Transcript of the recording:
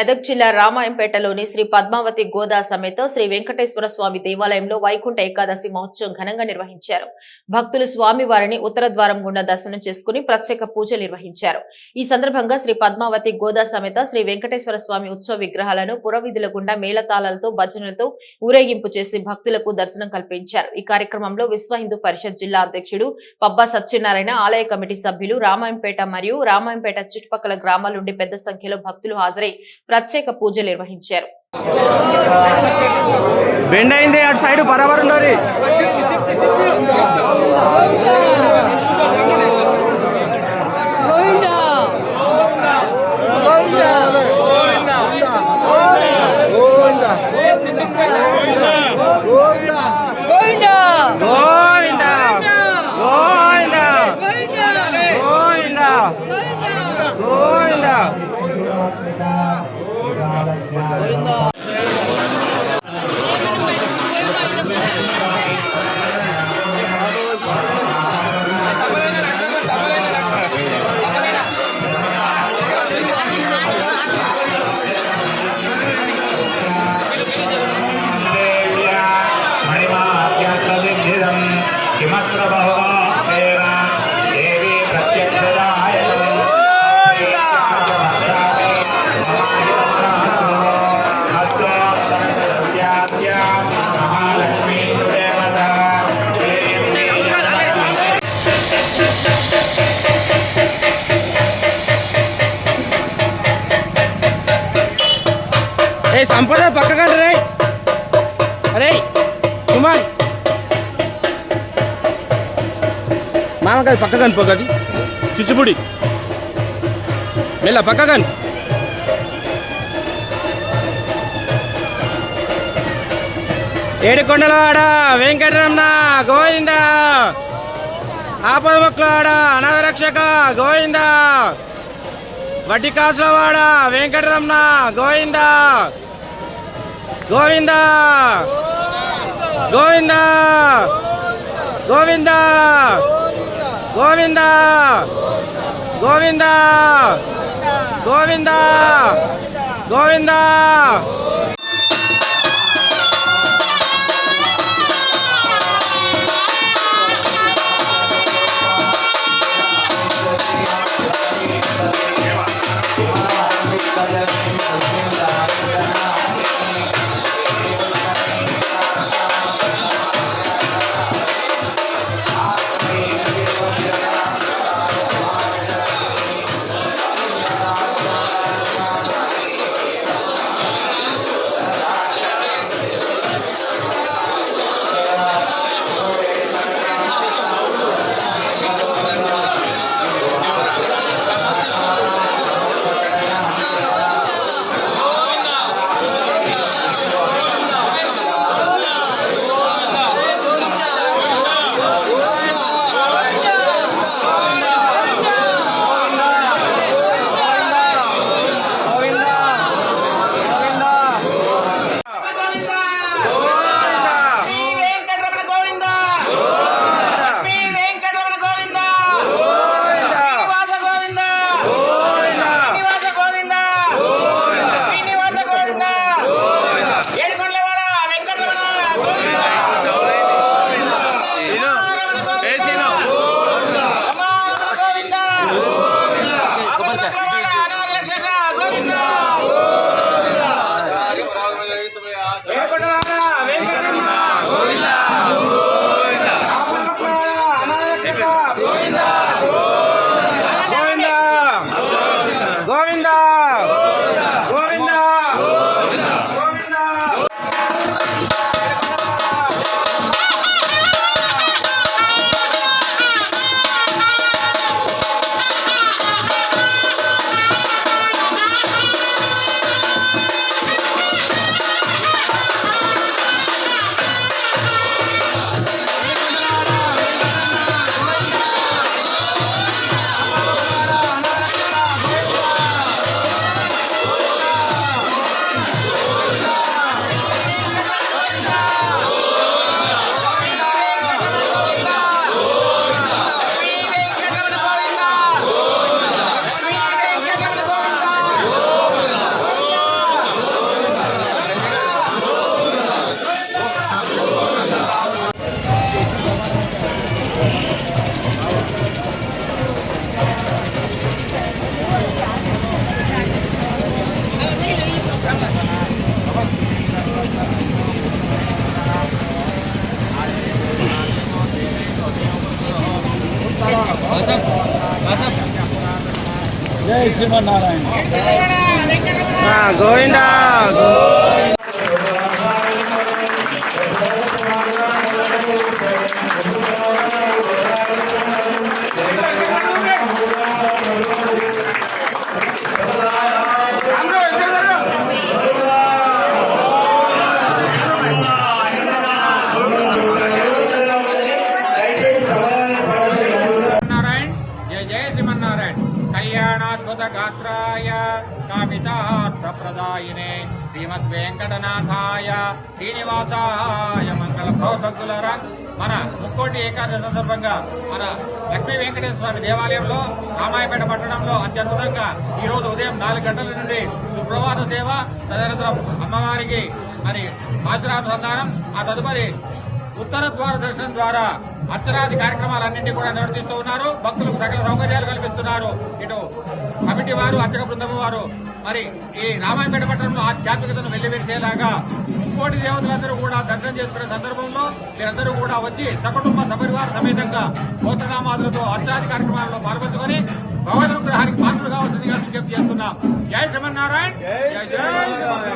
మెదక్ జిల్లా రామాయంపేటలోని శ్రీ పద్మావతి గోదా సమేత శ్రీ వెంకటేశ్వర స్వామి దేవాలయంలో వైకుంఠ ఏకాదశి మహోత్సవం ఘనంగా నిర్వహించారు. భక్తులు స్వామివారిని ఉత్తర ద్వారం గుండా దర్శనం చేసుకుని ప్రత్యేక పూజలు నిర్వహించారు. ఈ సందర్భంగా శ్రీ పద్మావతి గోదా సమేత శ్రీ వెంకటేశ్వర స్వామి ఉత్సవ విగ్రహాలను పురవీధుల గుండా మేళతాళాలతో భజనలతో ఊరేగింపు చేసి భక్తులకు దర్శనం కల్పించారు. ఈ కార్యక్రమంలో విశ్వ హిందూ పరిషత్ జిల్లా అధ్యక్షుడు పబ్బా సత్యనారాయణ, ఆలయ కమిటీ సభ్యులు, రామాయంపేట మరియు రామాయంపేట చుట్టుపక్కల గ్రామాల నుండి పెద్ద సంఖ్యలో భక్తులు హాజరై ప్రత్యేక పూజలు నిర్వహించారు. సంపద పక్కకంటే రే అరే కుమార్ మామకాయ పక్కకని పోగది చిచ్చుపుడి మెల్ల పక్కకని ఏడుకొండలవాడ వెంకటరమణ గోవింద, ఆపద మొక్కలవాడ అనాథ రక్షక గోవింద, వడ్డీ కాసులవాడ వెంకటరమణ గోవింద గోవింద గోవింద గోవింద గోవింద గోవింద గోవింద గోవింద. జై శ్రీమన్నారాయణ. గోవిందా జయ జయ శ్రీమన్నారాయణ. కళ్యాణాద్భుత గాత్రాయ కామితార్థప్రదాయినే శ్రీమద్ వెంకటనాథాయ శ్రీనివాసాయ మంగళ భక్తులారా, మన ముక్కోటి ఏకాదశి సందర్భంగా మన లక్ష్మీ వెంకటేశ్వర స్వామి దేవాలయంలో రామాయపేట పట్టణంలో అత్యద్భుతంగా ఈ రోజు ఉదయం 4 గంటల నుండి సుప్రభాత సేవ, తదనంతరం అమ్మవారికి మరి ఆశీర్వాదం, ఆ తదుపరి ఉత్తర ద్వార దర్శనం ద్వారా అర్చనాది కార్యక్రమాలన్నింటినీ కూడా నిర్వహిస్తూ ఉన్నారు. భక్తులకు సకల సౌకర్యాలు కల్పిస్తున్నారు. ఇటు కమిటీ వారు, అర్చక బృందం వారు మరి ఈ రామాయపేట పట్టణంలో ఆధ్యాత్మికతను వెల్లివిరిచేలాగా ఇంకోటి దేవతలందరూ కూడా దర్శనం చేసుకునే సందర్భంలో మీరందరూ కూడా వచ్చి సకుటుంబ సపరివార సమేతంగా గోత్రనామాదులతో అర్చనాది కార్యక్రమాల్లో పాల్పంచుకొని భగవద్ అనుగ్రహానికి పాత్రలు కావాల్సిందిగా విజ్ఞప్తి చేస్తున్నాం. జై శ్రీమన్నారాయణ. జై జై శ్రీమన్నారాయణ.